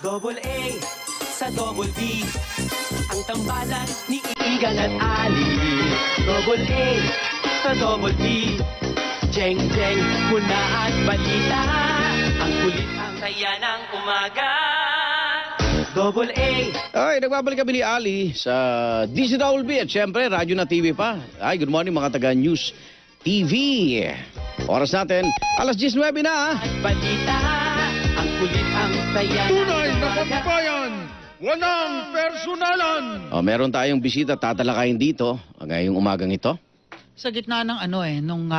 Double A sa Double B, ang tambalan ni Igan at Ali. Double A sa Double B, Jeng Jeng, muna at balita, ang kulit ang saya ng umaga. Double A. Ay, nagbabalik kami ni Ali sa DZWB at syempre, radyo na TV pa. Ay, good morning mga taga-News TV. Oras natin, alas 19 na. At balita, ang kulit ang saya ng Tunay na umaga. pagbabayan, walang personalan. Meron tayong bisita tatalakayin dito ngayong umagang ito. Sa gitna ng nung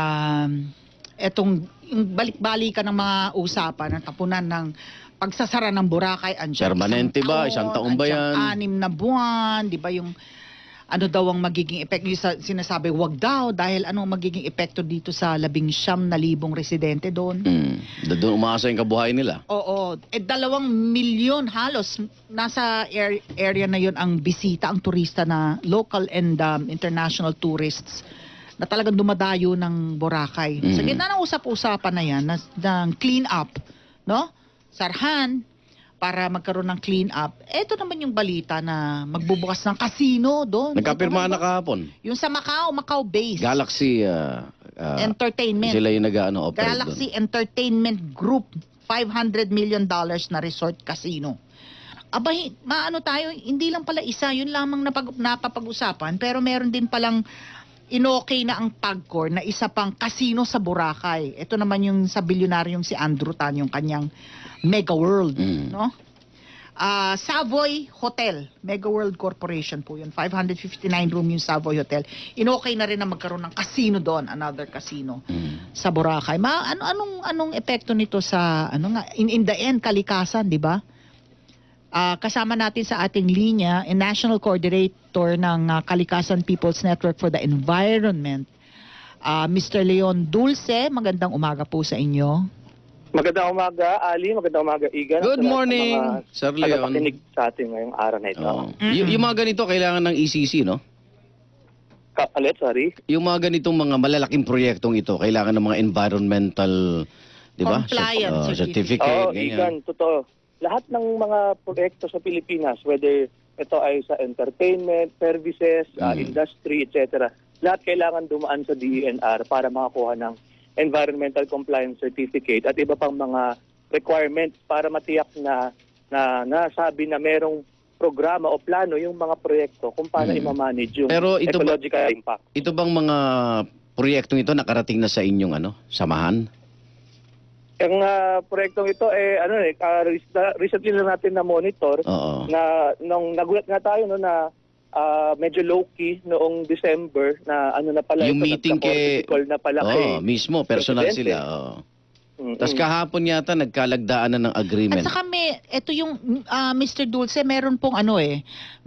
etong yung balik-balikan ng mga usapan ng tapunan ng pagsasara ng Boracay, andiyan Permanente ba? Isang taon ba yan? 6 na buwan, di ba yung ano daw ang magiging epekto, yung sinasabi wag daw dahil ano ang magiging epekto dito sa 19,000 residente doon. Doon umaasa yung kabuhay nila. Oo, 2 milyon halos nasa area na yon ang bisita, ang turista na local and international tourists na talagang dumadayo ng Boracay. Sa gitna ng usap-usapan na yan, ng clean up, no? Sarhan, para magkaroon ng clean up. Ito naman yung balita na magbubukas ng casino doon. Nagkapirma na kahapon. Yung sa Macau base. Galaxy Entertainment. Sila yung nag-operate Galaxy Entertainment Group, $500 million na resort casino. Abay, maano tayo, hindi lang pala isa, yun lamang napapag-usapan, pero meron din palang inokay na ang PAGCOR na isa pang casino sa Boracay. Ito naman yung sa bilyonaryong si Andrew Tan, yung kanyang Mega World, no? Savoy Hotel, Mega World Corporation po yun. 559 room yung Savoy Hotel. Inokay na rin na magkaroon ng casino doon, another casino sa Boracay. Anong epekto nito sa in the end kalikasan, di ba? Kasama natin sa ating linya ang National Coordinator ng Kalikasan People's Network for the Environment, Mr. Leon Dulce. Magandang umaga po sa inyo. Magandang umaga, Ali. Magandang umaga, Igan. Good morning, Sir Leon. Tagapakinig sa atin ngayong araw na ito. Yung mga ganito kailangan ng ECC, no? Ulit, sorry. Yung mga ganitong mga malalaking proyektong ito, kailangan ng mga environmental, di ba? Compliance Certificate. Oo, ganyan. Igan, totoo. Lahat ng mga proyekto sa Pilipinas, whether ito ay sa entertainment, services, industry, etc., lahat kailangan dumaan sa DENR para makakuha ng Environmental Compliance Certificate at iba pang mga requirements para matiyak na nasabi na merong programa o plano yung mga proyekto kung paano i-manage yung Pero ito ecological impact. Ito bang mga proyektong ito nakarating na sa inyong samahan? Ang proyektong ito recently lang natin na monitor na nung nagulat nga tayo na medyo low-key noong December na na pala yung ito, meeting na pala mismo, personal Presidente. sila. Tapos kahapon yata nagkalagdaan na ng agreement. At saka ito yung Mr. Dulce, meron pong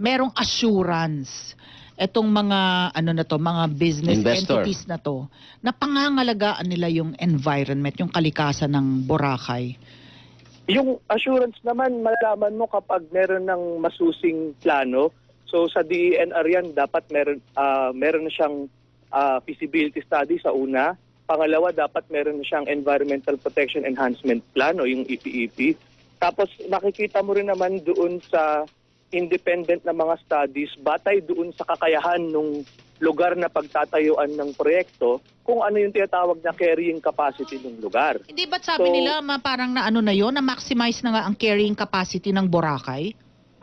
merong assurance. Etong mga mga business Investor. entities na to, na pangangalagaan nila yung environment, yung kalikasan ng Boracay. Yung assurance naman, malalaman mo kapag meron ng masusing plano. So sa DENR yan, dapat meron na siyang feasibility study sa una. Pangalawa, dapat meron na siyang Environmental Protection Enhancement Plan o yung EPEP. Tapos makikita mo rin naman doon sa independent na mga studies, batay doon sa kakayahan ng lugar na pagtatayuan ng proyekto, kung ano yung tinatawag na carrying capacity ng lugar. Hindi ba't sabi nila parang na na-maximize na nga ang carrying capacity ng Boracay?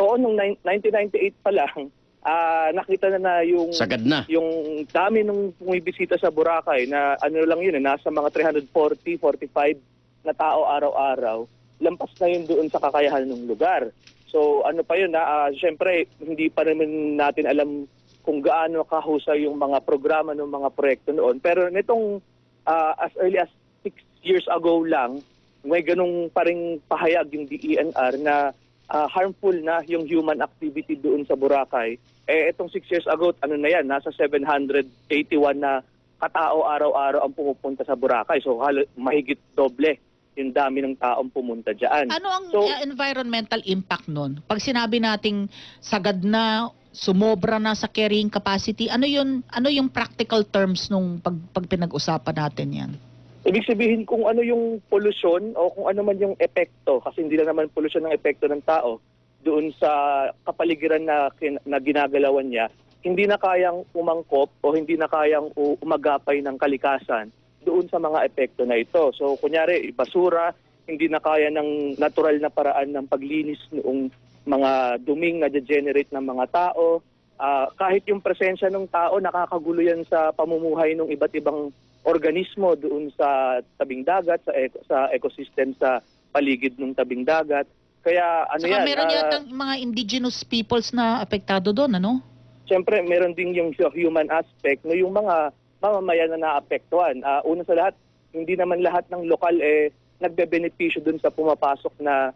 Oo, noong 1998 pa lang, nakita na yung Sagad na. yung dami nung bumibisita sa Boracay na lang yun, nasa mga 340-45 na tao araw-araw, lampas na yun doon sa kakayahan ng lugar. So pa yun, siyempre hindi pa naman natin alam kung gaano kahusay yung mga programa ng mga proyekto noon. Pero nitong as early as 6 years ago lang, may ganung pa ring pahayag yung DENR na harmful na yung human activity doon sa Boracay. Itong 6 years ago, na yan, nasa 781 na katao araw-araw ang pumupunta sa Boracay. So mahigit doble yung dami ng taong pumunta dyan. Ano ang environmental impact nun? Pag sinabi nating sagad na, sumobra na sa carrying capacity, ano yung practical terms nung pag pinag-usapan natin yan? Ibig sabihin kung ano yung polusyon o kung ano man yung epekto, kasi hindi lang naman polusyon ng epekto ng tao doon sa kapaligiran na ginagalawan niya, hindi na kayang umangkop o hindi na kayang umagapay ng kalikasan doon sa mga epekto na ito. So kunyari, basura, hindi na kaya ng natural na paraan ng paglinis noong mga duming na generate ng mga tao. Kahit yung presensya ng tao, nakakagulo yan sa pamumuhay ng iba't ibang organismo doon sa tabing dagat, sa ecosystem sa paligid ng tabing dagat. Kaya ano Saka yan? meron yatang mga indigenous peoples na apektado doon, ano? Siyempre, meron din yung human aspect, no, yung mga mamamayan na naapektuhan. Una sa lahat, hindi naman lahat ng lokal nagbe-benepisyo doon sa pumapasok na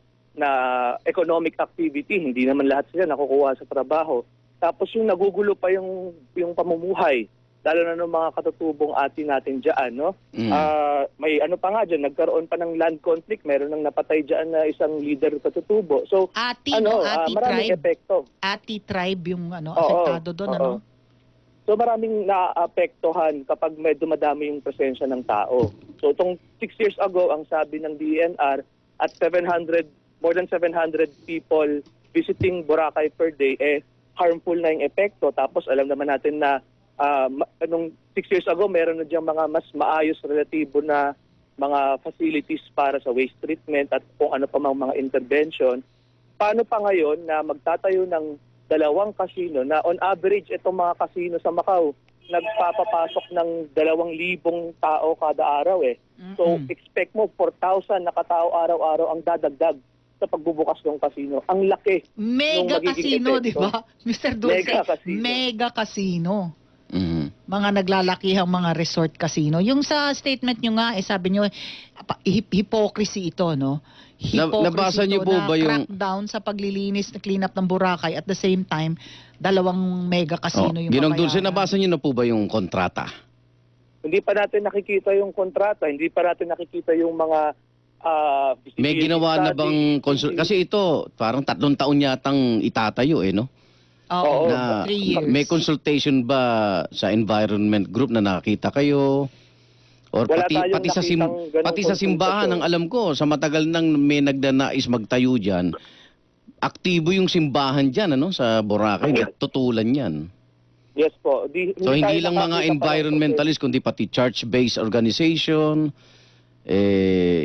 economic activity. Hindi naman lahat sila nakukuha sa trabaho. Tapos yung nagugulo pa yung pamumuhay, lalo na ng mga katutubong atin natin dyan, no? May ano pa nga dyan, nagkaroon pa ng land conflict, meron nang napatay dyan na isang leader katutubo. So, Ati maraming tribe. epekto. Ati tribe yung apektado doon, ano? So maraming naapektuhan kapag may dumadami yung presensya ng tao. So itong 6 years ago, ang sabi ng DENR, at more than 700 people visiting Boracay per day, harmful na yung epekto. Tapos alam naman natin na nung 6 years ago, meron na diyang mga mas maayos relatibo na mga facilities para sa waste treatment at kung ano pa mga intervention. Paano pa ngayon na magtatayo ng 2 casino na on average itong mga casino sa Macau nagpapapasok ng 2,000 tao kada araw So expect mo 4,000 na katao araw-araw ang dadagdag sa pagbubukas ng casino. Ang laki. Mega casino, di ba? Mr. Dulce, mega casino. Mga naglalakihang mga resort casino. Yung sa statement nyo nga, sabi nyo, hypocrisy ito, no? Nabasa niyo po ba yung crackdown sa paglilinis na cleanup ng Boracay at the same time 2 mega casino yung Ginong Dulce, babayaran. nabasa niyo na po ba yung kontrata? Hindi pa natin nakikita yung kontrata, hindi pa natin nakikita yung mga May ginawa na bang kasi ito parang 3 taon yatang itatayo no? Oo, Na 3 years. may consultation ba sa environment group na nakita kayo? Or Wala pati tayong sa nakitang ganong pati sa simbahan, ang alam ko, sa matagal nang may nagdanais magtayo diyan, aktibo yung simbahan diyan sa Boracay, tutulan 'yan. Yes po. So hindi tayo lang mga nakakita pa ng environmentalist kundi pati church-based organization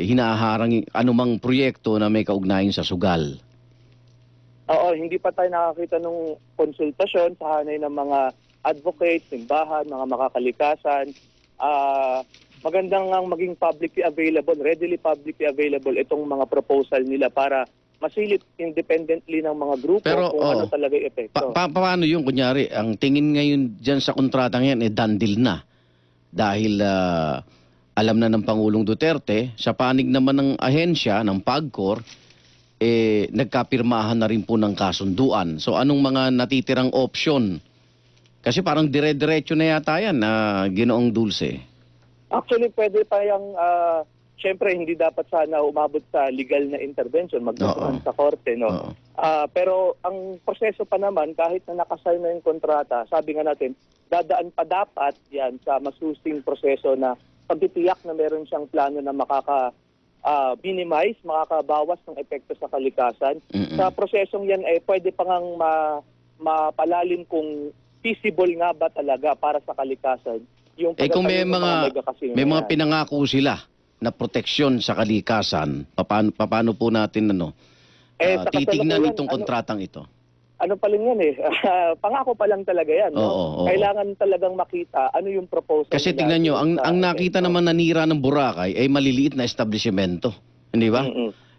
hinaharang anumang proyekto na may kaugnayan sa sugal. Oo, hindi pa tayo nakakita ng konsultasyon sa hanay ng mga advocates, simbahan, mga makakalikasan. Magandang ang maging publicly available, readily publicly available itong mga proposal nila para masilip independently ng mga grupo. Pero, kung ano talaga yung epekto. Paano yung kunyari, ang tingin ngayon dyan sa kontratang yan, done deal na. Dahil alam na ng Pangulong Duterte, sa panig naman ng ahensya, ng PAGCOR, nagkapirmahan na rin po ng kasunduan. So anong mga natitirang option? Kasi parang dire-diretso na yata yan na Ginoong Dulce. Actually, pwede pa yung, syempre hindi dapat sana umabot sa legal na intervention, magdasal sa korte, no? Pero ang proseso pa naman, kahit na nakasign na yung kontrata, sabi nga natin, dadaan pa dapat yan sa masusing proseso na pagtitiyak na meron siyang plano na minimize, makakabawas ng epekto sa kalikasan. Sa prosesong yan pwede pa ngang mapalalim kung feasible nga ba talaga para sa kalikasan. Yung Kung may may mga pinangako sila na proteksyon sa kalikasan, paano po natin titignan itong kontratang ito? Ano pa lang yan pangako pa lang talaga yan. No? Kailangan talagang makita ano yung proposal. Kasi tingnan nyo, ang nakita naman nanira ng Boracay ay maliliit na establishmento. Hindi ba?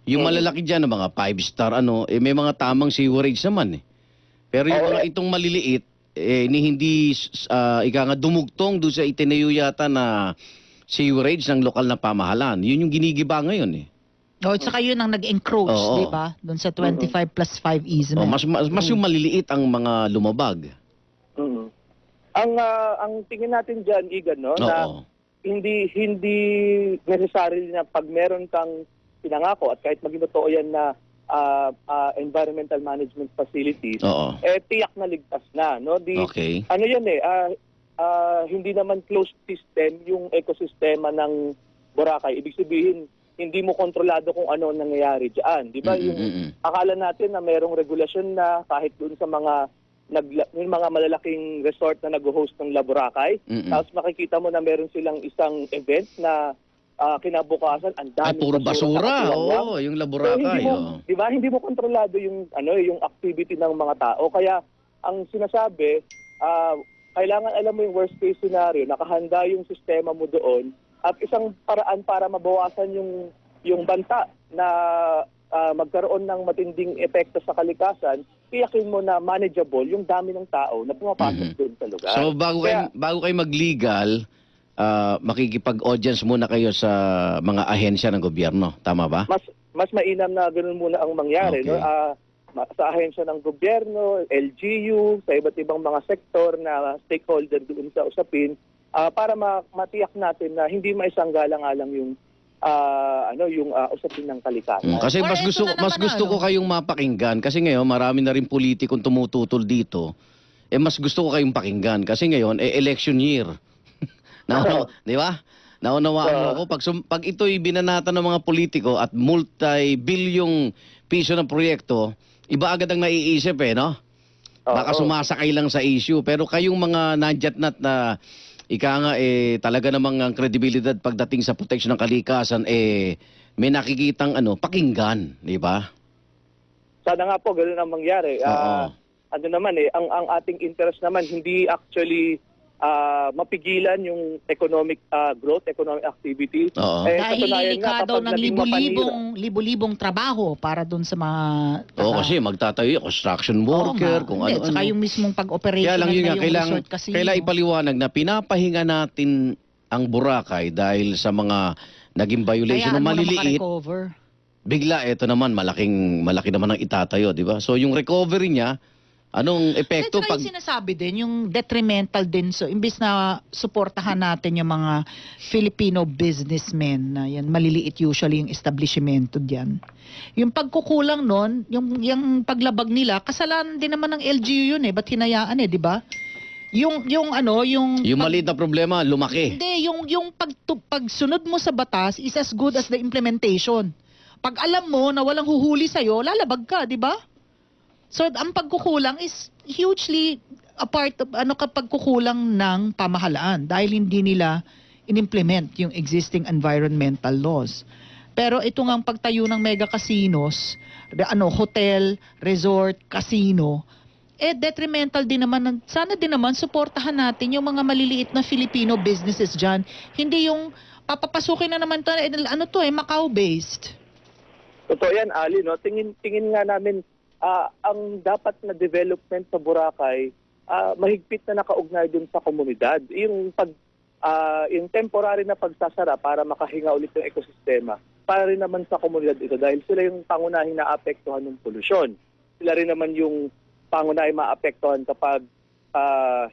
Yung malalaki dyan, mga 5-star, may mga tamang sewerage naman. Pero yung mga itong maliliit, hindi dumugtong doon sa itinayo yata na sewerage ng lokal na pamahalaan. Yun yung ginigiba ngayon At saka yun ang nag-encroach, di ba? Doon sa 25 plus 5 easement. Mas yung maliliit ang mga lumabag. Ang tingin natin dyan, Igan, na hindi necessarily na pag meron kang pinangako at kahit maging totoo yan na environmental management facilities, tiyak na ligtas na. No? Ano yan hindi naman closed system yung ekosistema ng Boracay, ibig sabihin, hindi mo kontrolado kung ano ang nangyayari diyan. Di ba? Yung akala natin na mayroong regulasyon na kahit doon sa yung mga malalaking resort na nag-host ng La Boracay, tapos makikita mo na meron silang isang event na kinabukasan ang Ay, dami puro basura. Oo, yung La Boracay. Di ba? Hindi mo kontrolado yung activity ng mga tao. Kaya ang sinasabi, kailangan alam mo yung worst case scenario, nakahanda yung sistema mo doon at isang paraan para mabawasan yung banta na magkaroon ng matinding epekto sa kalikasan, tiyakin mo na manageable yung dami ng tao na pumapasok doon sa lugar. So bago kayo mag-legal, makikipag-audience muna kayo sa mga ahensya ng gobyerno, tama ba? Mas mainam na ganoon muna ang mangyari, Okay. no? Sa ahensya ng gobyerno, LGU, sa iba't ibang mga sektor na stakeholder doon sa usapin, para matiyak natin na hindi maisanggalang-alang yung usapin ng kalikasan. Kasi Or ito na mas naman, gusto ko kayong mapakinggan kasi ngayon marami na rin politikong tumututol dito. Mas gusto ko kayong pakinggan kasi ngayon election year. Di ba? Naunawaan mo ako pag ito'y binanatan ng mga politiko at multi-bilyong piso ng proyekto, iba agad ang naiisip no? Baka sumasakay lang sa issue. Pero kayong mga nandiyan na ika nga talaga namang ang kredibilidad pagdating sa proteksyon ng kalikasan may nakikitang pakinggan, di ba? Sana nga po ganoon ang mangyari. Ano naman ang ating interest naman hindi actually mapigilan yung economic growth, economic activity. Dahil ilikha daw ng naging libo-libong trabaho para doon sa mga... Kasi magtatayo construction worker, kung ano-ano. Saka yung mismong pag-operation Kaya lang yun na yung resort casino. kailangan ipaliwanag na pinapahinga natin ang Boracay dahil sa mga naging violation ng maliliit. Bigla, ito naman, malaki naman ang itatayo, di ba? So yung recovery niya, anong epekto pag... yung sinasabi din, yung detrimental din. So, imbis na suportahan natin yung mga Filipino businessmen na yan, maliliit usually yung establishmento diyan. Yung pagkukulang nun, yung paglabag nila, kasalanan din naman ng LGU yun ba't hinayaan di ba? Yung maliit na problema, lumaki. Hindi, yung pagsunod mo sa batas is as good as the implementation. Pag alam mo na walang huhuli sa'yo, lalabag ka, di ba? So, ang pagkukulang is hugely a part of pagkukulang ng pamahalaan dahil hindi nila inimplement yung existing environmental laws. Pero ito ngang pagtayo ng mega casinos, hotel, resort, casino, detrimental din naman. Sana din naman suportahan natin yung mga maliliit na Filipino businesses dyan. Hindi yung papapasukin na naman to, Macau-based. Totoo yan, Ali, no? Tingin nga namin ang dapat na development sa Boracay, mahigpit na nakaugnay dun sa komunidad. Yung temporary na pagsasara para makahinga ulit ng ekosistema, para rin naman sa komunidad ito dahil sila yung pangunahing naapektuhan ng polusyon. Sila rin naman yung pangunahing maapektuhan kapag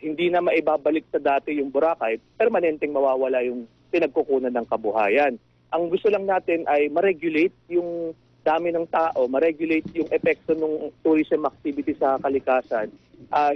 hindi na maibabalik sa dati yung Boracay, permanenteng mawawala yung pinagkukunan ng kabuhayan. Ang gusto lang natin ay ma-regulate yung dami ng tao, ma-regulate yung epekto ng tourism activity sa kalikasan.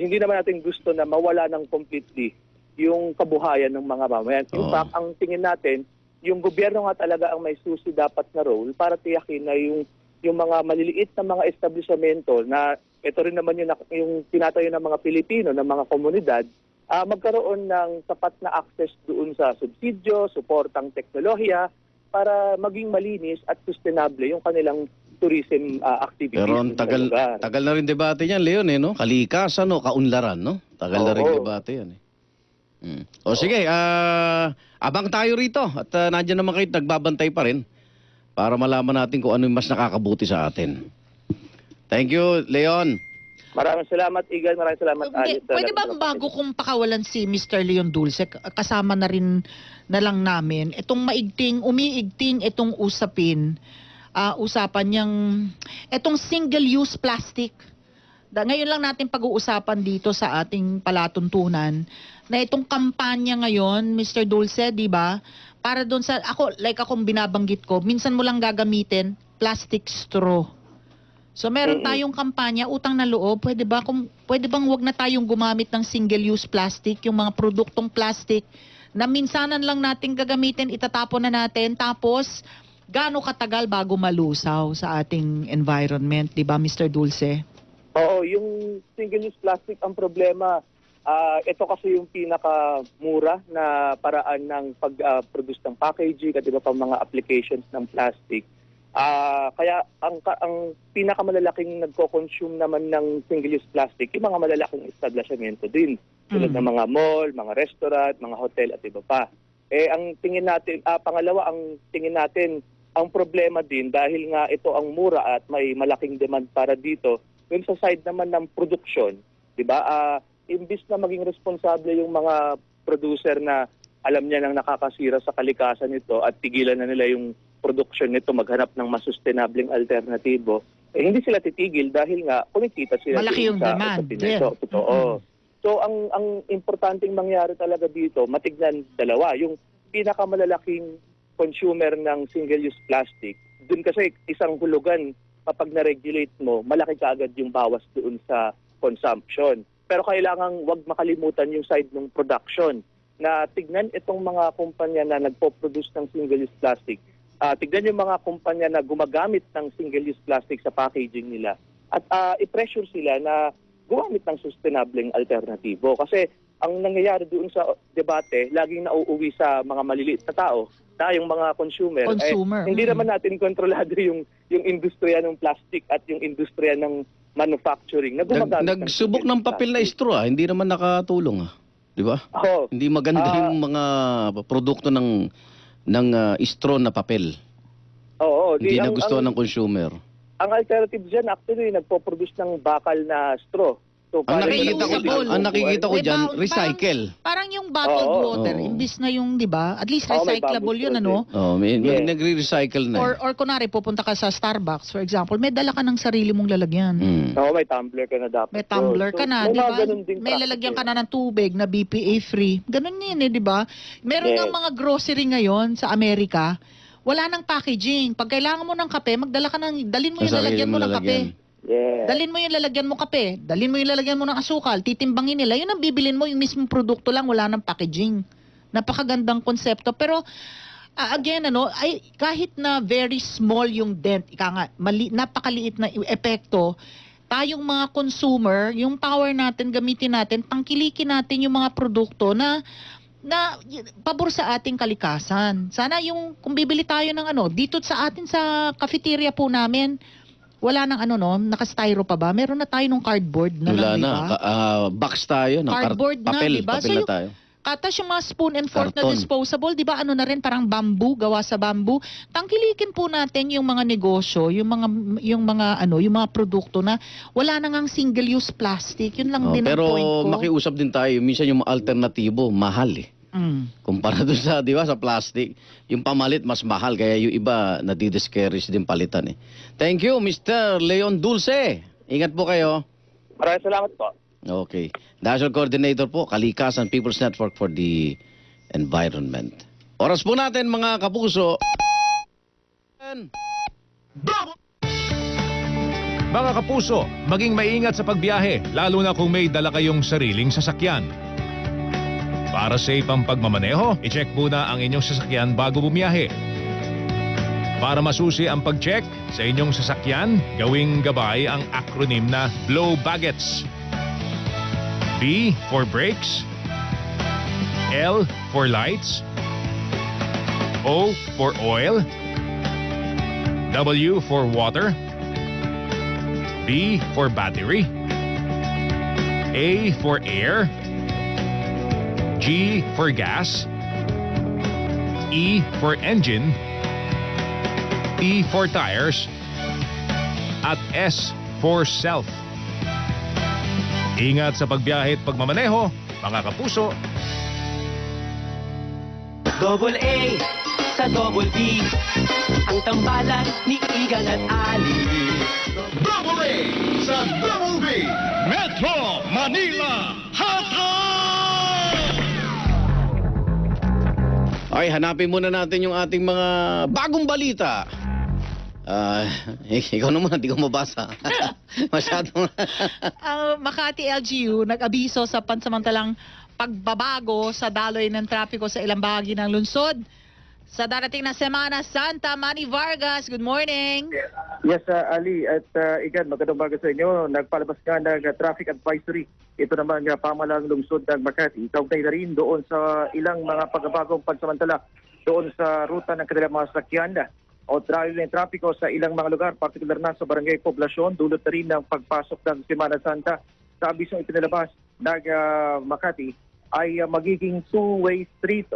Hindi naman natin gusto na mawala ng completely yung kabuhayan ng mga mamayan. In fact, ang tingin natin, yung gobyerno nga talaga ang may susi dapat na role para tiyakin na yung mga maliliit na mga establishmento na ito rin naman yung tinatayo ng mga Pilipino, ng mga komunidad, magkaroon ng sapat na access doon sa subsidyo, suportang teknolohiya, para maging malinis at sustainable yung kanilang tourism activities. Pero ang tagal na rin debate niyan, Leon, no? Kalikasan, kaunlaran, no? Tagal na rin debate yan, sige, abang tayo rito at nandiyan naman kayo, nagbabantay pa rin para malaman natin kung ano yung mas nakakabuti sa atin. Thank you, Leon. Maraming salamat, Igan. Maraming salamat, Alice. Pwede ba bago kong pakawalan si Mr. Leon Dulce, kasama na rin na lang namin, itong umiigting itong usapan niyang, itong single-use plastic. Ngayon lang natin pag-uusapan dito sa ating palatuntunan na itong kampanya ngayon, Mr. Dulce, di ba? Para doon sa, akong binabanggit ko, minsan mo lang gagamitin, plastic straw. So meron tayong kampanya, utang na loob, pwede bang wag na tayong gumamit ng single-use plastic, yung mga produktong plastic na minsanan lang natin gagamitin, itatapon na natin, tapos gaano katagal bago malusaw sa ating environment, di ba, Mr. Dulce? Oo, yung single-use plastic ang problema. Ito kasi yung pinakamura na paraan ng pag-produce ng packaging at iba pang mga applications ng plastic. Kaya ang pinakamalalaking nagko-consume naman ng single-use plastic, yung mga malalaking establishmento din. Tulad ng mga mall, mga restaurant, mga hotel at iba pa. Ang tingin natin, pangalawa, ang tingin natin, ang problema din dahil nga ito ang mura at may malaking demand para dito, yung sa side naman ng production, di ba? Imbis na maging responsable yung mga producer na alam niya nang nakakasira sa kalikasan nito at tigilan na nila yung production nito, maghanap ng mas sustainabling alternatibo, hindi sila titigil dahil nga kumikita sila. Malaki yung demand. Totoo. So ang importanteng mangyari talaga dito, matignan dalawa. Yung pinakamalalaking consumer ng single-use plastic, dun kasi isang hulugan, kapag na-regulate mo, malaki kaagad yung bawas doon sa consumption. Pero kailangan wag makalimutan yung side ng production na tignan itong mga kumpanya na nagpo-produce ng single-use plastic. Tignan yung mga kumpanya na gumagamit ng single-use plastic sa packaging nila at i-pressure sila na gumamit ng sustainable alternatibo. Kasi ang nangyayari doon sa debate, laging nauuwi sa mga maliliit na tao, tayong mga consumer. Hindi naman natin kontrolado yung industriya ng plastic at yung industriya ng manufacturing na gumagamit Nagsubok ng papel na straw, hindi naman nakatulong. Di ba? Hindi maganda yung mga produkto ng straw na papel. Hindi nagustuhan ng consumer. Ang alternative dyan, actually, nagpo-produce ng bakal na straw. So, ang nakikita ko dyan, recycle. Parang yung bottled water, imbis na yung, di ba? At least recyclable yun, ano? Nagre-recycle na. Or kunwari, pupunta ka sa Starbucks, for example, may dala ka ng sarili mong lalagyan. May tumbler ka na dapat. May tumbler ka na, di ba? May lalagyan ka na ng tubig na BPA-free. Ganun yun, di ba? Meron ng mga grocery ngayon sa Amerika, wala nang packaging. Pag kailangan mo ng kape, dalin mo yung lalagyan mo ng kape. Dalin mo yung lalagyan mo kape, dalin mo yung lalagyan mo ng asukal, titimbangin nila, yun ang bibilin mo, yung mismong produkto lang, wala nang packaging. Napakagandang konsepto. Pero, again, kahit na very small yung dent, napakaliit na epekto, tayong mga consumer, yung power natin, gamitin natin, tangkilikin natin yung mga produkto na pabor sa ating kalikasan. Sana kung bibili tayo ng dito sa atin sa cafeteria po namin, wala nang naka-styro pa ba? Meron na tayo ng cardboard na wala lang, na. Box tayo ng cardboard papel, diba? Papel na tayo. Katas yung mga spoon and fork na Karton. disposable, di ba? Na rin, parang bamboo, gawa sa bamboo. Tangkilikin po natin yung mga negosyo, yung mga produkto na wala na ngang single-use plastic. Yun lang din ang point ko. Pero makiusap din tayo, minsan yung alternatibo, mahal eh. Kumpara doon sa, di ba, sa plastic, yung pamalit mas mahal, kaya yung iba nadi-discourage din palitan eh. Thank you, Mr. Leon Dulce. Ingat po kayo. Maraming salamat po. Okay. National Coordinator po, Kalikasan People's Network for the Environment. Oras po natin, mga kapuso. Mga kapuso, maging maingat sa pagbiyahe, lalo na kung may dala kayong sariling sasakyan. Para safe ang pagmamaneho, i-check muna ang inyong sasakyan bago bumiyahe. Para masusi ang pag-check sa inyong sasakyan, gawing gabay ang acronym na Blow Baggets. B for brakes, L for lights, O for oil, W for water, B for battery, A for air, G for gas, E for engine, T for tires, at S for self. Ingat sa pagbiyahe at pagmamaneho, mga kapuso. Double A sa Double B, ang tambalan ni Igan at Ali. Double A sa Double B, Metro Manila, Hatay! Okay, hanapin muna natin yung ating mga bagong balita. Ikaw naman, hindi ko mabasa. Masyadong... Ang Makati LGU nag-abiso sa pansamantalang pagbabago sa daloy ng trapiko sa ilang bahagi ng lungsod. Sa darating na Semana Santa, Manny Vargas, good morning. Yes, Ali at Igan, magandang umaga sa inyo. Nagpalabas nga ng traffic advisory. Ito naman pamahalang lungsod ng Makati. Kaugnay na rin doon sa ilang mga pagbabagong pansamantala doon sa ruta ng kanilang mga sakyan o driving trapiko sa ilang mga lugar, partikular na sa barangay Poblasyon, dulot na rin ng pagpasok ng Semana Santa. Sa abisong ipinalabas ng Makati ay magiging two-way street.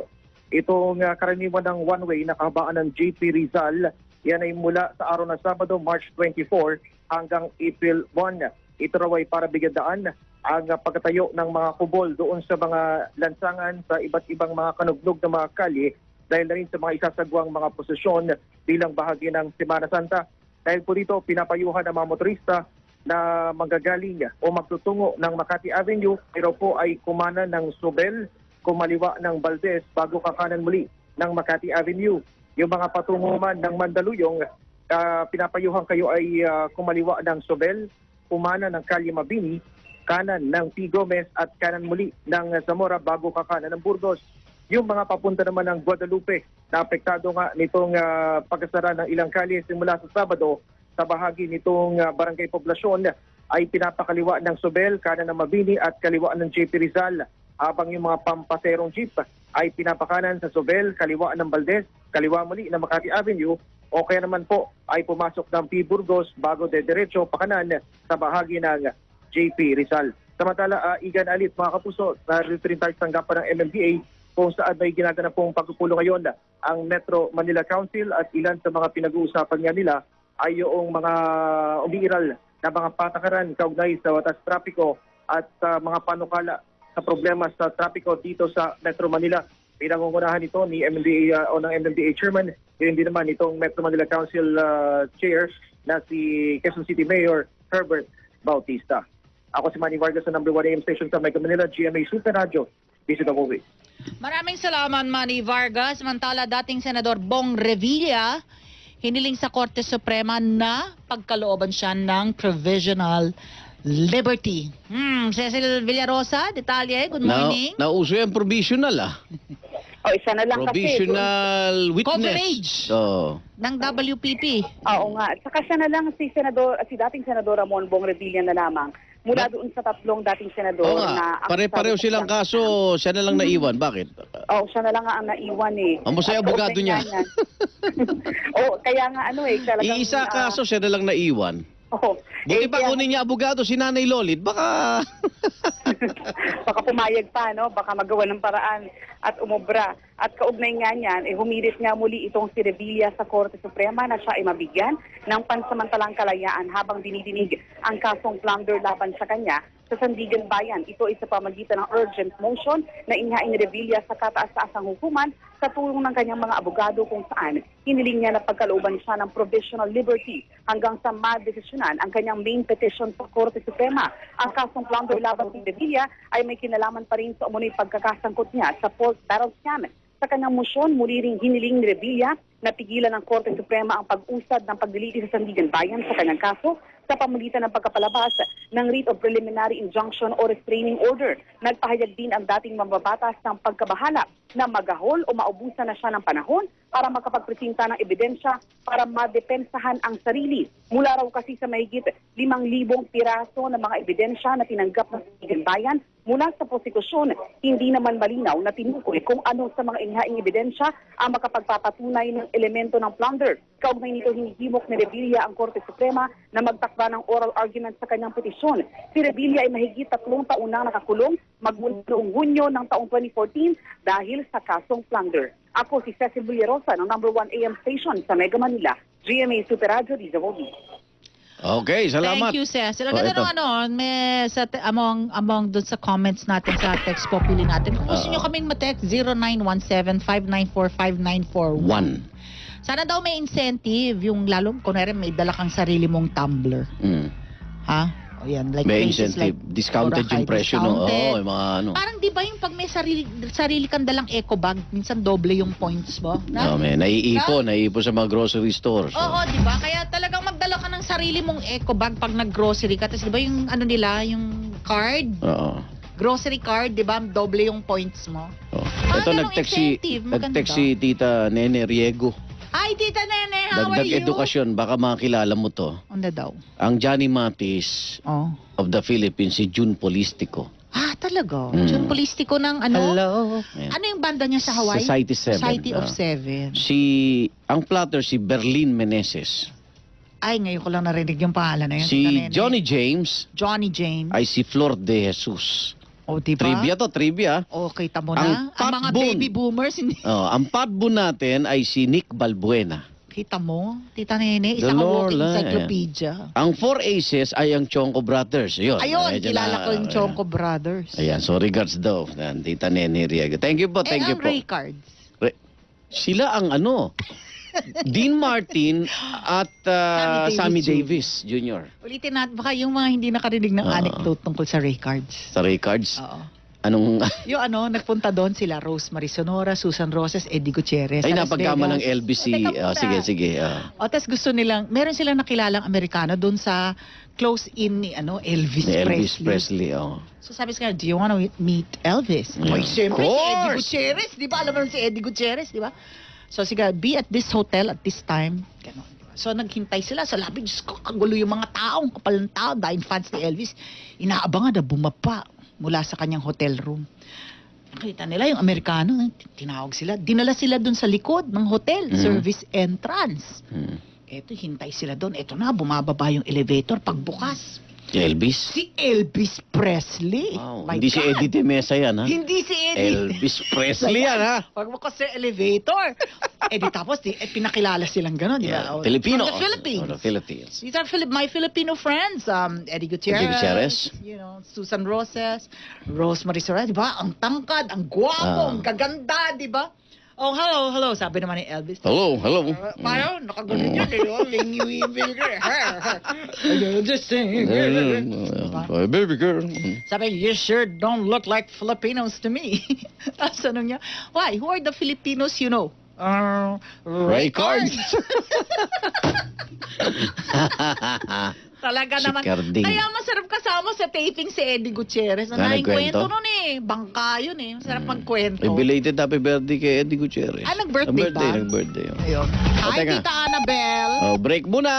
Itong karaniwan ng one-way na kahabaan ng JP Rizal, yan ay mula sa araw ng Sabado, March 24 hanggang April 1. Ito raw ay para bigyan daan ang pagkatayo ng mga kubol doon sa mga lansangan sa iba't ibang mga kanugnog na mga kalye dahil na rin sa mga isasagwang mga posisyon bilang bahagi ng Semana Santa. Dahil po dito, pinapayuhan ng mga motorista na manggagaling o magtutungo ng Makati Avenue, pero po ay kumana ng Sobel, kumaliwa ng Valdez bago kakanan muli ng Makati Avenue. Yung mga patungo man ng Mandaluyong, pinapayuhan kayo ay kumaliwa ng Sobel, kumana ng Calle Mabini, kanan ng P. Gomez at kanan muli ng Zamora bago kakanan ng Burgos. Yung mga papunta naman ng Guadalupe na apektado nga nitong pagkasara ng ilang kalye simula sa Sabado sa bahagi nitong Barangay Poblasyon ay pinapakaliwa ng Sobel, kanan ng Mabini at kaliwa ng JP Rizal. Habang yung mga pampaserong jeep ay pinapakanan sa Sobel, kaliwa ng Valdez, kaliwa muli ng Makati Avenue, o kaya naman po ay pumasok ng P. Burgos bago dediretso pakanan sa bahagi ng JP Rizal. Samantala, Igan, Alit, mga kapuso, narito rin tayo sa tanggapan ng MMDA kung saan may ginaganap pong pagpupulo ngayon ang Metro Manila Council at ilan sa mga pinag-uusapan nga nila ay yung mga umiiral na mga patakaran kaugnay sa watas trapiko at mga panukala sa problema sa trapiko dito sa Metro Manila. Pinangungunahan ito ni MMDA o ng MMDA Chairman, yun din naman itong Metro Manila Council Chair na si Quezon City Mayor Herbert Bautista. Ako si Manny Vargas sa number 1 AM station sa Mega Manila, GMA Super Radio, DCWB. Maraming salamat, Manny Vargas. Samantala, dating Senador Bong Revilla, hiniling sa Korte Suprema na pagkalooban siya ng provisional liberty. Cecil Villarosa, detalye, good morning. Nauso yan provisional O, isa na lang provisional witness. Coverage. Ng WPP. Oo nga. At saka siya na lang si dating Senador Ramon Bong Revilla na lamang. Mula doon sa tatlong dating senador na... Pare-pareho silang kaso, siya na lang naiwan. Bakit? Siya na lang nga ang naiwan eh. Ang masaya abogado niya. Kaya nga talagang... Iisa kaso, siya na lang naiwan. Buti pa kunin niya abogado si Nanay Lolit, baka... baka pumayag pa, no? Baka magawa ng paraan at umobra. At kaugnay nga niyan, humirit nga muli itong si Revilla sa Korte Suprema na siya ay mabigyan ng pansamantalang kalayaan habang dinidinig ang kasong plunder laban sa kanya sa Sandigan Bayan. Ito ay sa pamagitan ng urgent motion na inhain ni Revilla sa kataas-taasang hukuman sa tulong ng kanyang mga abogado kung saan hiniling niya na pagkalooban siya ng provisional liberty hanggang sa madesisyonan ang kanyang main petition sa Korte Suprema. Ang kasong plunder laban ni Revilla ay may kinalaman pa rin sa umunoy pagkakasangkot niya sa pork barrel scam. Sa kanyang motion, muli ring hiniling ni Revilla na pigilan ng Korte Suprema ang pag-usad ng pagdiliti sa Sandigan Bayan sa kanyang kaso sa pamagitan ng pagkapalabas ng writ of preliminary injunction o restraining order. Nagpahayag din ang dating mambabatas ng pagkabahala na magahol o maubusan na siya ng panahon para makapagpresenta ng ebidensya para madepensahan ang sarili. Mula raw kasi sa mahigit 5,000 piraso ng mga ebidensya na tinanggap ng Sandigan Bayan mula sa prosekusyon, hindi naman malinaw na tinukoy kung ano sa mga inhaing ebidensya ang makapagpapatunay ng elemento ng plunder. Kaugnay nito, hinihimok ni Revilla ang Korte Suprema na magtakda ng oral argument sa kanyang petisyon. Si Revilla ay mahigit 3 taon na nakakulong magmula noong Hunyo ng taong 2014 dahil sa kasong plunder. Ako si Cecil Villarosa ng number 1 AM station sa Mega Manila, GMA Super Radio, DZWB. Okay, salamat. Thank you, Cecil. Ang ganda among dun sa comments natin sa text populi natin. Kung gusto nyo kaming matext, 0917-594-5941. Sana daw may incentive, yung lalo, kunwari may dala kang sarili mong tumbler. Ha? O yan, like may places incentive, like discounted yung presyo. Discounted. Yung mga ano. Parang di ba yung pag may sarili kang dalang eco bag, minsan doble yung points mo? Naiipon sa mga grocery stores. Oo, di ba? Kaya talagang magdala ka ng sarili mong eco bag pag nag-grocery ka. Tapos di ba yung ano nila, yung card? Oo. grocery card, di ba? Doble yung points mo. Oh. Ah, Ito ganong incentive. Maganda. nag-text si Tita Nene Riego. Hi, Tita Nene, how are Dagdag you? edukasyon, baka makilala mo to. Ano daw? Ang Johnny Matis Oh. of the Philippines, si June Polistico. Ah, talaga? Mm. June Polistico ng ano? Ayan. Ano yung banda niya sa Hawaii? Society 7. Society of Ah. 7. Ang plotter si Berlin Meneses. Ay, ngayon ko lang narinig yung pangalan na yun. Tita Si Nene. Johnny James James. ay si Flor de Jesus. O, diba? Trivia. O, kita mo Ang na. Ang mga Patbon. baby boomers, hindi. Oh, ang patbo natin ay si Nick Balbuena. Kita mo, Tita Nene, isa The ka Lord, walking ah, encyclopedia. Ang Four Aces ay ang Chonko Brothers. Yun. Ayun, Medyo kilala na- ko yung Chonko Brothers. Ayan, so regards daw. Yan, Tita Nene Riego. Thank you po, thank you ang po. Ray Cards. Sila ang Dean Martin at Sammy Sammy Davis Davis Jr. Ulitin natin, baka yung mga hindi nakarinig ng anecdote tungkol sa Ray Cards. Sa records. Oo. Anong... Yung nagpunta doon sila Rosemary Sonora, Susan Roses, Eddie Gutierrez. ay, sa Las napagkama ng Vegas. LBC. Teka muna. Sige. O, tas gusto nilang, meron silang nakilalang Amerikano doon sa close-in ni Elvis Ni Elvis Presley. Presley, oh. So sabi sa kanya, do you wanna meet Elvis? Yeah. Ay, siyempre, Of si Eddie course. Gutierrez. Di ba? Alam mo naman si Eddie Gutierrez, di ba? So sige, be at this hotel at this time. Ganon. So naghintay sila sa labi. Diyos ko, kagulo yung mga taong kapal ng tao dahil fans ni Elvis. Inaabangan na bumaba mula sa kanyang hotel room. Nakita nila yung Amerikano, tinawag sila. Dinala sila dun sa likod ng hotel, service entrance. Eto, hintay sila doon. Eto na, bumababa yung elevator pagbukas. Si Elvis? Si Elvis Presley. Wow. My Hindi si God. Eddie de Mesa yan, ha? Hindi si Eddie. Elvis Presley yan, ha? Pagbukas sa elevator. Tapos, pinakilala silang gano'n. Yeah. Oh, Filipino. From the Philippines. From the Philippines. These are my Filipino friends. Eddie Gutierrez. Eddie Gutierrez. Susan Roses. Rosemary Soraya. Di ba? Ang tangkad, ang gwapo, ang gaganda, di ba? Oh, hello. Sabi naman ni Elvis. Hello. Parang nakagulo yun, Just saying. Baby girl. Sabi, you sure don't look like Filipinos to me. Tapos ano niya, why? Who are the Filipinos you know? Ray Cards. Talaga Si naman. Carding. Kaya masarap kasama sa taping si Eddie Gutierrez. Ang Ah, naing nagkwento? kwento nun Bangka yun Masarap magkwento. May belated happy birthday kay Eddie Gutierrez. Ah, nag-birthday ba? Nag-birthday. Oh. Ayun. Hi, teka. Tita Annabel. Oh, break muna.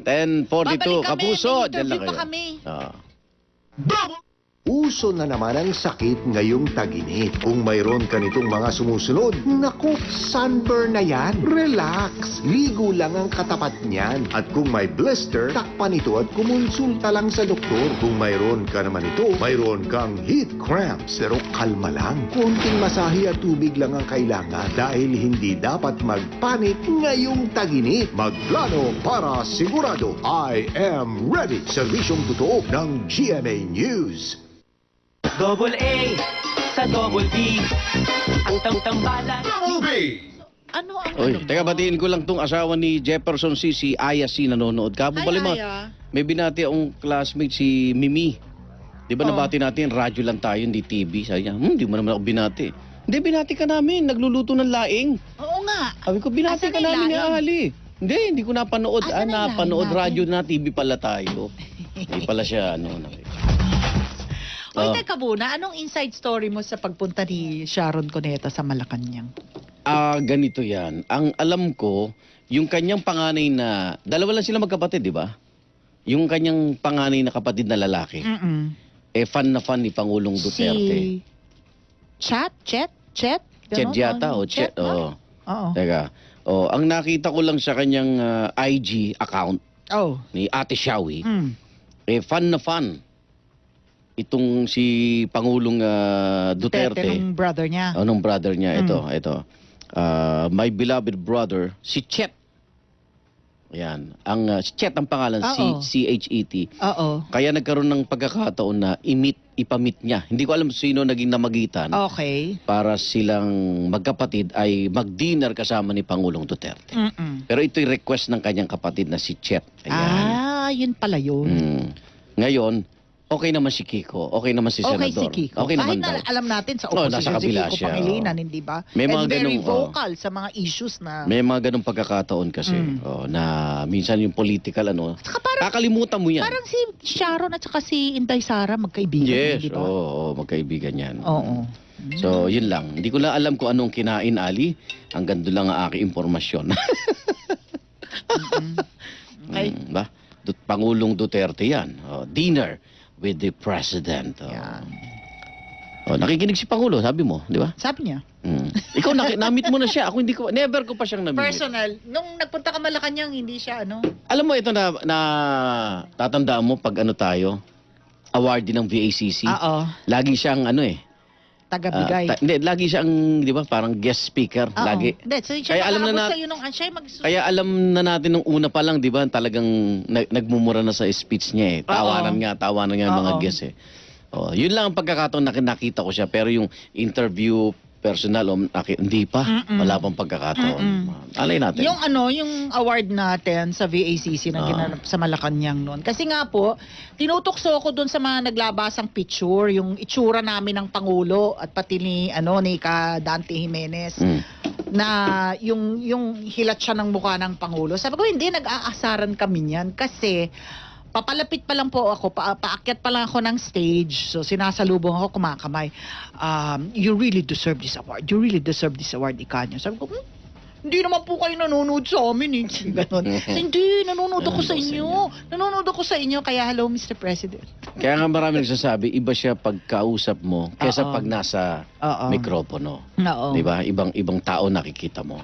10:42. Babalik kami. Kapuso. May Diyan lang interview kayo. pa kami. Ah. Uso na naman ang sakit ngayong tag-init. Kung mayroon ka nitong mga sumusunod, naku, sunburn na yan. Relax, ligo lang ang katapat niyan. At kung may blister, takpan ito at kumonsulta lang sa doktor. Kung mayroon ka naman ito, mayroon kang heat cramps. Pero kalma lang, konting masahe at tubig lang ang kailangan dahil hindi dapat magpanik ngayong tag-init. Magplano para sigurado. I am ready. Serbisyong totoo ng GMA News. Double A sa Double B. Ang tambalan. Double B! Ano ang Oy, teka, batiin ko lang tong asawa ni Jefferson si Aya C. nanonood. Kapo Hi, pala Aya. may binati akong classmate si Mimi. Di ba Oh. nabati natin, radyo lang tayo, hindi TV. Sabi niya, di mo naman ako binati. Hindi, binati ka namin, nagluluto ng laing. Oo nga. Sabi ko, binati Asan ka yung namin ni laing? Ali. Hindi ko napanood. Asan ang Napanood laing radyo na, TV pala tayo. Hindi pala siya, Oy, Oh. teka muna, anong inside story mo sa pagpunta ni Sharon Cuneta sa Malacanang? Ganito yan. Ang alam ko, yung kanyang panganay na, dalawa lang sila magkapatid, di ba? Yung kanyang panganay na kapatid na lalaki, fan na fan ni Pangulong Duterte. Si Chet? Chet yata, o Chet, oo. Oo. Teka, ang nakita ko lang sa kanyang IG account Oh. ni Ate Shawi, Mm. fan na fan. Itong si Pangulong Duterte. Nung brother niya. Nung brother niya, ito. My beloved brother, si Chet. Ayan. Si Chet ang pangalan, Oo. C-H-E-T. Oo. Kaya nagkaroon ng pagkakataon na ipamit niya. Hindi ko alam sino naging namagitan Okay. para silang magkapatid ay mag-dinner kasama ni Pangulong Duterte. Pero ito'y request ng kanyang kapatid na si Chet. Ayan. Yun pala yun. Ngayon, okay naman si Kiko, okay naman si Okay Senador. si Kiko. Okay naman Kahit na daw. alam natin sa Oo, nasa opposition si kabila Kiko siya, Pangilinan, oo. hindi ba? May mga And very ganung, oo. vocal sa mga issues na... May mga ganung pagkakataon kasi na minsan yung political Saka parang, kakalimutan mo yan. parang si Sharon at saka si Inday Sara magkaibigan, Yes, hindi ba? oo, magkaibigan yan. Oo. So, yun lang. Hindi ko lang alam kung anong kinain, Ali. Hanggang doon lang ang aking impormasyon. Okay. Ba? Pangulong Duterte yan. Dinner with the President. Yan. Nakikinig si Pangulo, sabi mo, di ba? Sabi niya. Ikaw, namit mo na siya. Ako hindi ko, never ko pa siyang namit. Personal, nung nagpunta ka Malacanang, hindi siya Alam mo, ito na tatandaan mo pag tayo, awardee ng VACC. Oo. Lagi siyang Tagabigay. hindi, lagi siyang, di ba, parang guest speaker. Oo. Lagi. Hindi, so siya Kaya alam na nakaabot sa'yo nung siya Kaya alam na natin nung una pa lang, di ba, talagang nagmumura na sa speech niya eh. Tawanan nga yung mga Oo. guests eh. Yun lang ang pagkakataon na nakita ko siya. Pero yung interview personal, hindi pa. Wala pang pagkakataon. Alay natin. Yung award natin sa VACC na ginanap sa Malacanang noon. Kasi nga po, tinutokso ko doon sa mga naglabasang picture, yung itsura namin ng Pangulo at pati ni Ka Dante Jimenez. Na yung hilat siya ng mukha ng Pangulo. Sabi ko, hindi, nag-aasaran kami niyan kasi papalapit pa lang po ako, paakyat pa lang ako ng stage. So sinasalubong ako, kumakamay. You really deserve this award. You really deserve this award, Ikanyo. Sabi ko, hindi naman po kayo nanonood sa amin. Ganon. Hindi, nanonood ako sa inyo. Nanonood ako sa inyo. Kaya hello, Mr. President. Kaya nga marami nagsasabi, iba siya pagkausap mo kaysa pag nasa mikropono. Oo. Diba? Ibang tao nakikita mo.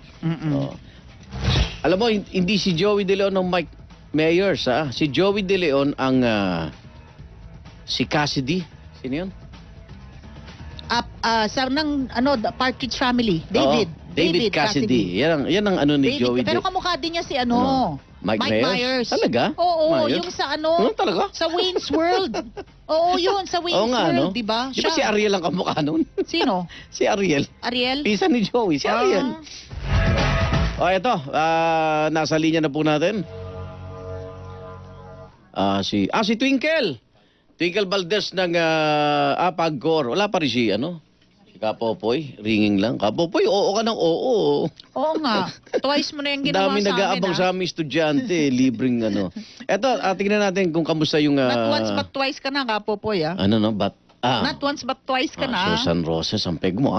Alam mo, hindi si Joey De Leon ng Mike Mayors, si Joey De Leon ang si Cassidy. Sino yun? The Partridge Family. David. Oo, David Cassidy. Yan ang ni David, Joey pero De... kamukha din niya si Mike Myers? Talaga? Oo, Myers? yung sa talaga? sa Wayne's World. Oo, yun, sa Wayne's World, di ba? Di ba si Ariel ang kamukha nun? Sino? Si Ariel. Ariel? Pisa ni Joey, si Ariel. Ito, nasa linya na po natin. Si Twinkle. Twinkle Valdez ng Pagcor. Wala pa rin si si Kapopoy. Ringing lang. Kapopoy, oo ka ng oo. Oo nga. Twice mo na yung ginawa Dami sa amin. nag-aabang sa aming estudyante. Libreng Eto, tingnan natin kung kamusta yung... Not once but twice ka na, Kapopoy, Not once but twice ka na. Susan Roses, ang peg mo,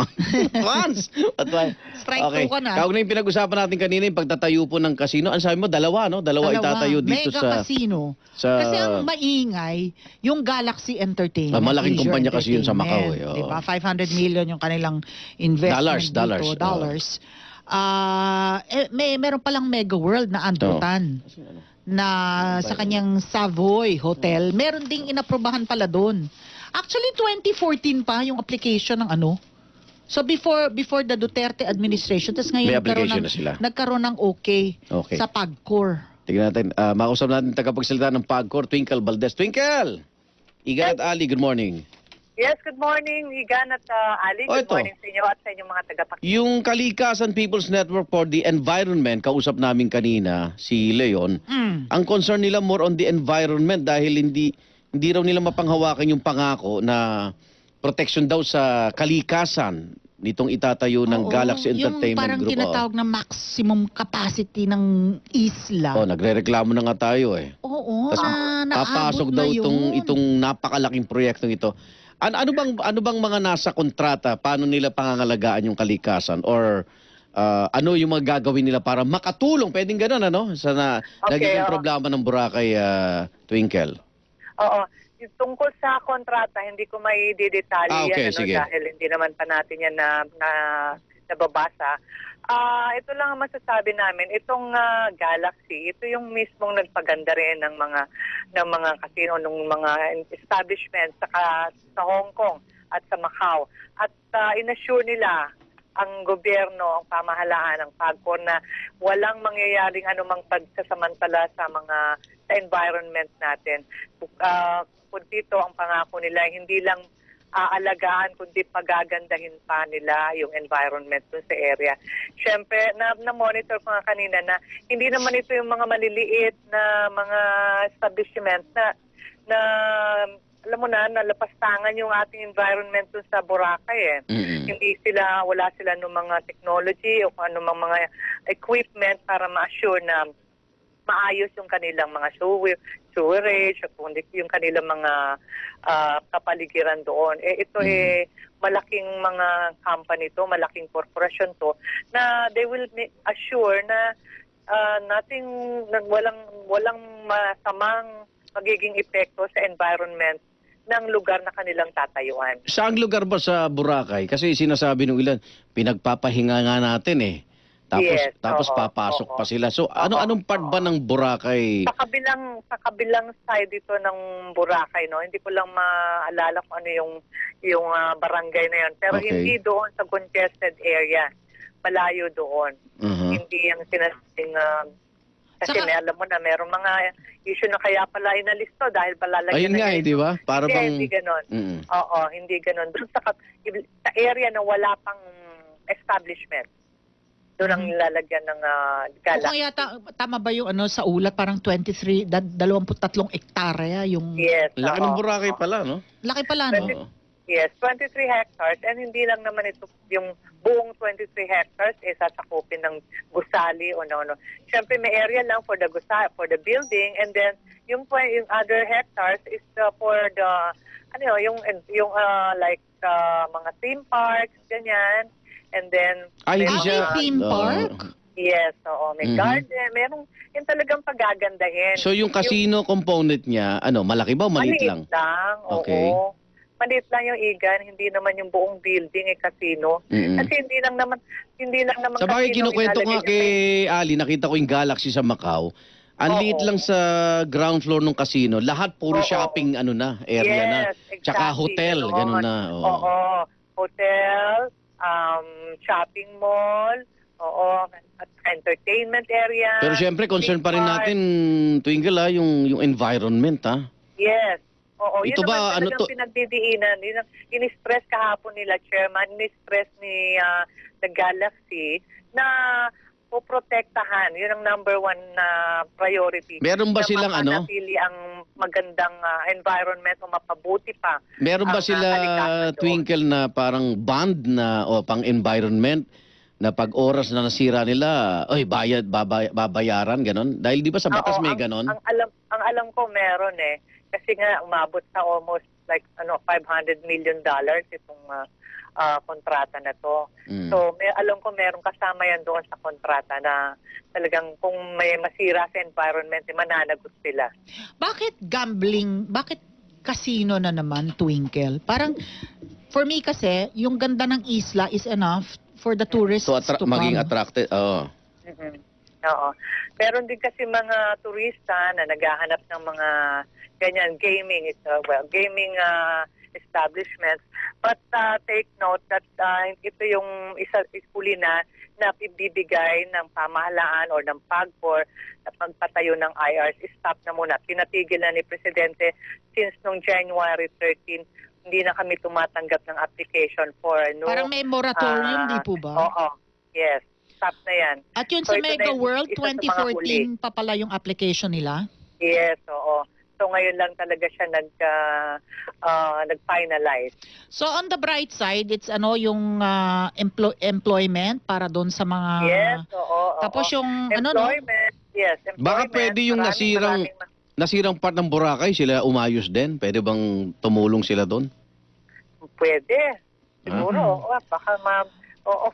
Once! But twice. Strike 2 ka na. Kaugnay yung pinag-usapan natin kanina, yung pagtatayo po ng casino. Ang sabi mo, dalawa itatayo dito Mega casino. Kasi ang maingay, yung Galaxy Entertainment. Malaking Leisure kumpanya kasi yun sa Macau. Diba? 500 million yung kanilang investment dollars. Meron palang Mega World na Andertan. Na sa kanyang Savoy Hotel. Meron ding inaprobahan pala doon. Actually, 2014 pa yung application ng So before the Duterte administration, tapos ngayon nagkaroon ng okay sa Pagcor. Tignan natin, makausap natin tagapagsalita ng Pagcor, Twinkle Valdez. Twinkle! Igan at Ali, good morning. Yes, good morning, Igan at Ali. Good morning sa inyo at sa inyong mga tagapakinig. Yung Kalikasan People's Network for the Environment, kausap namin kanina, si Leon, ang concern nila more on the environment dahil hindi raw nila mapanghawakan yung pangako na protection daw sa kalikasan nitong itatayo ng Galaxy Entertainment yung parang Group. Tinatawag na maximum capacity ng isla. Nagrereklamo na nga tayo Oo, Tas papasok naabot daw na yun. itong napakalaking proyektong ito. Ano bang mga nasa kontrata? Paano nila pangangalagaan yung kalikasan? Or ano yung mga gagawin nila para makatulong? Pwedeng ganun, sa nagiging problema ng Boracay, Twinkle? Oo. Tungkol sa kontrata, hindi ko may didetalye sige. Dahil hindi naman pa natin yan nababasa. Ito lang ang masasabi namin. Itong Galaxy, ito yung mismong nagpaganda rin ng mga casino, ng mga establishments sa Hong Kong at sa Macau. At inassure nila ang gobyerno, ang pamahalaan ng Pagcor na walang mangyayaring anumang pagsasamantala sa environment natin. Dito ang pangako nila, hindi lang aalagaan kundi pagagandahin pa nila yung environment dun sa area. Siyempre, na-monitor ko nga kanina na hindi naman ito yung mga maliliit na mga establishment na alam mo na, nalapastangan yung ating environment dun sa Boracay Hindi wala sila ng mga technology o kung anumang mga equipment para ma-assure na maayos yung kanilang mga sewerage, yung kanilang mga kapaligiran doon. Ito malaking mga company to, malaking corporation to, na they will assure na walang masamang magiging epekto sa environment ng lugar na kanilang tatayuan. Saang lugar ba sa Boracay? Kasi sinasabi ng ilan, pinagpapahinga nga natin eh. Tapos papasok pa sila. So anong part ba ng Boracay? Sa kabilang side dito ng Boracay, no. Hindi ko lang maalala kung ano yung barangay na 'yon. Pero hindi doon sa congested area. Malayo doon. Hindi yung sinasabing kasi alam mo na merong mga issue na kaya pala inalisto dahil palalagyan ayun nga di ba? Para bang hindi ganoon. Oo, hindi ganoon. Doon sa area na wala pang establishment. Doon ang nilalagyan ng gala. Kung yata, tama ba yung sa ulat, parang 23 hektarya yung... Yes. laki ng Boracay pala, no? Laki pala, no? Yes, 23 hectares. And hindi lang naman ito, yung buong 23 hectares, sasakupin ng gusali o no. Siyempre, may area lang for the gusali, for the building. And then, yung other hectares is for the, mga theme parks, ganyan. And then, hindi siya theme park? Yes, oo. May garden. Merong, yung talagang pagagandahin. So yung casino component niya, malaki ba o maliit lang? Maliit lang, okay. Oo. Maliit lang yung Igan, hindi naman yung buong building casino. Kasi hindi lang naman sa bagay, kinukwento nga kay Ali, nakita ko yung Galaxy sa Macau. Ang liit lang sa ground floor ng casino. Lahat puro shopping area na. Exactly. Tsaka hotel, ganun na. Oo. Hotel, shopping mall, at entertainment area. Pero syempre, concern pa rin natin, Twinkle, yung environment, ha? Yes. Oo, ito yun ba, naman talagang pinagdidiinan. In-stress kahapon nila, Chairman, in-stress ni the Galaxy na poprotektahan. Yun ang number one na priority. Meron ba silang mapanatili ang magandang environment o mapabuti pa. Meron ba sila, Twinkle, na parang bond na o pang environment na pag oras na nasira nila, babayaran, ganon? Dahil di ba sa batas may ganon? Ang alam ko meron kasi nga umabot sa almost $500 million itong kontrata na to. So alam ko meron kasama yan doon sa kontrata na talagang kung may masira sa environment, mananagot sila. Bakit gambling? Bakit casino na naman, Twinkle? Parang for me kasi, yung ganda ng isla is enough for the tourists to come. Maging attracted. Oo. Meron din kasi mga turista na naghahanap ng mga ganyan gaming establishments. But take note that ito yung huli na ibibigay ng pamahalaan o ng PAGCOR na pagpatayo ng IRs. Stop na muna. Pinatigil na ni Presidente since nung January 13, hindi na kami tumatanggap ng application for parang may moratorium, di po ba? Oo. Yes. Stop na yan. At yun sa Mega World, 2014 pa pala yung application nila? Yes, oo. So ngayon lang talaga siya nag-finalize. So on the bright side, it's yung employment para doon sa mga... Yes, oo. Tapos yung employment, yes. Employment, baka pwede yung nasirang part ng Boracay, sila umayos din? Pwede bang tumulong sila doon? Pwede. Siguro. Baka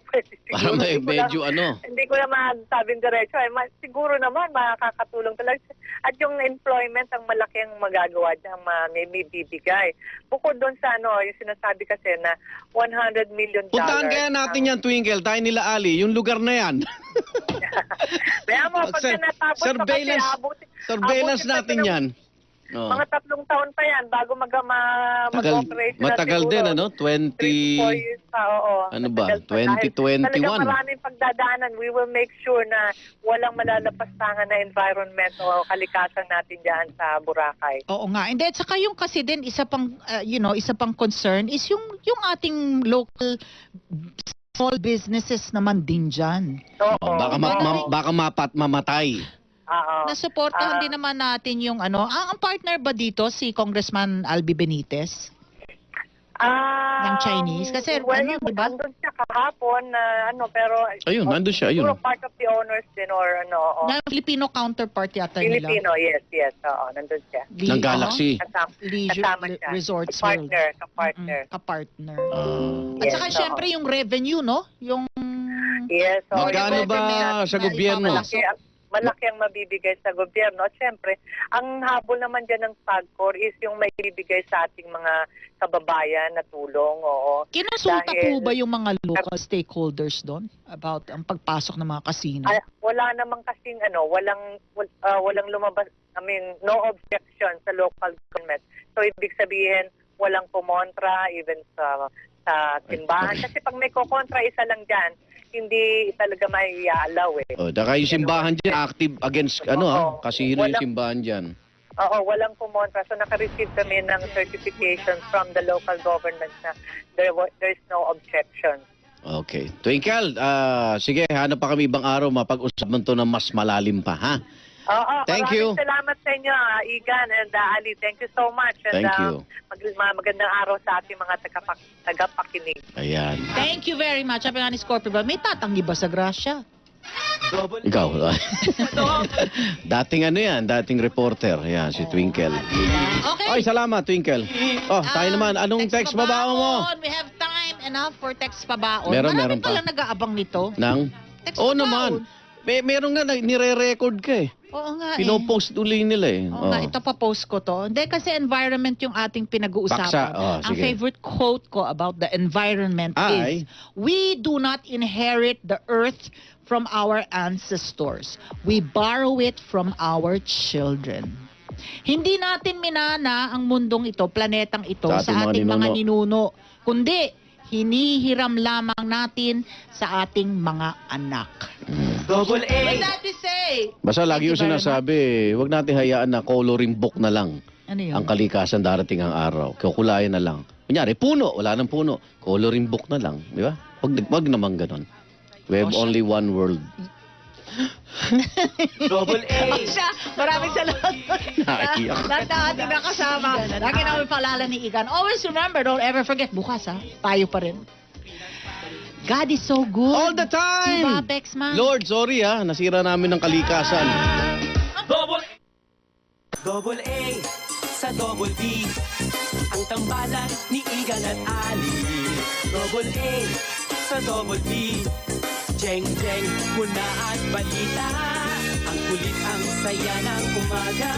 pwede. Parang medyo Hindi ko naman sabing diretso. Siguro naman makakatulong talaga. At yung employment ang malaking magagawa dyan, may bibigay. Bukod doon sa yung sinasabi kasi na $100 million. Puntahan kaya natin yan, Twinkle. Tayo nila Ali, yung lugar na yan. Kaya mo, pagka natapos surveillance natin yan. Mga 3 taon pa yan bago mag-operation. Matagal din, 20... 3-4 years pa, oo. Ano ba? 2021. Talagang maraming pagdadaanan. We will make sure na walang malalapastangan na environment o kalikasan natin dyan sa Boracay. Oo nga. And then, saka yung kasi din, isa pang concern is yung ating local small businesses naman din dyan. Oo. Baka mamatay. Nasuportahan din naman natin yung ang partner ba dito si Congressman Albi Benitez? Ng Chinese? Kasi di ba? Nandun siya kahapon na pero... Ayun, nandun siya, ayun. Siguro part of the owners din or oo. Na Filipino counterpart yata nila. Filipino, yes, oo, nandun siya. Ng Galaxy. Kasama siya. Resorts World. Kapartner. Kapartner. At Yes, saka oo. syempre yung revenue, no? Yung... Yes, oo. Magkano ba sa gobyerno? Malaki ang mabibigay sa gobyerno. At syempre, ang habol naman dyan ng PAGCOR is yung may bibigay sa ating mga kababayan na tulong. Oo. Kinonsulta Dahil- po ba yung mga local stakeholders doon about ang pagpasok ng mga casino? Wala namang kasing walang lumabas, no objection sa local government. So ibig sabihin, walang kumontra even sa simbahan. Kasi pag may kukontra, isa lang dyan, hindi talaga may iaalaw eh. Daka yung simbahan dyan, active against, casino yung simbahan dyan. Oo, walang kumontra. So naka-receive kami ng certification from the local government na there is no objection. Okay. Twinkle, sige, hanap pa kami ibang araw, mapag-usapan to ng mas malalim pa, ha? Oo, Thank you. maraming salamat sa inyo, Igan and Ali. Thank you so much. And, Thank you. Magandang araw sa ating mga tagapakinig. Ayan. Thank you very much. Sabi nga ni Scorpio ba, may tatanggi ba sa grasya? Ikaw. dating reporter. Ayan, si Twinkle. Okay. Ay, salamat, Twinkle. Tayo naman. Anong text babaon mo? We have time enough for text pabaon. Meron Marami pa. palang nag-aabang nito. Nang? Text Oo pabaon. naman. Meron nga, nire-record ka eh. Oo nga Pinopost uli nila eh. Oo nga, ito pa post ko to. Hindi kasi environment yung ating pinag-uusapan. Paksa. Ang Sige. favorite quote ko about the environment is, we do not inherit the earth from our ancestors. We borrow it from our children. Hindi natin minana ang mundong ito, planetang ito, sa ating mga ninuno. Kundi, hinihiram lamang natin sa ating mga anak. Double A. What that we say? Basta lagi Thank yung you very sinasabi, huwag natin hayaan na coloring book na lang Ano yun? ang kalikasan darating ang araw. Kukulayan na lang. Kunyari, puno. Wala nang puno. Coloring book na lang. Di ba? Wag naman ganon. We have only one world. Double A. Maraming salamat. Naiiyak. Lahat na ating nakasama. Lagi namin paalala ni Igan. Always remember, don't ever forget, bukas tayo pa rin. God is so good. All the time! Diba, Bexman? Lord, sorry nasira namin ng kalikasan. Double A sa Double B. Ang tambalan ni Igan at Ali. Double A sa Double B. Jeng jeng, muna at balita. Ang kulit ang saya ng umaga.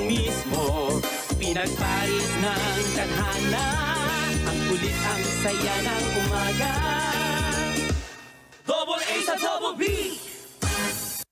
Mismo, pinagparis ng tadhana. Ang kulit ang saya ng umaga.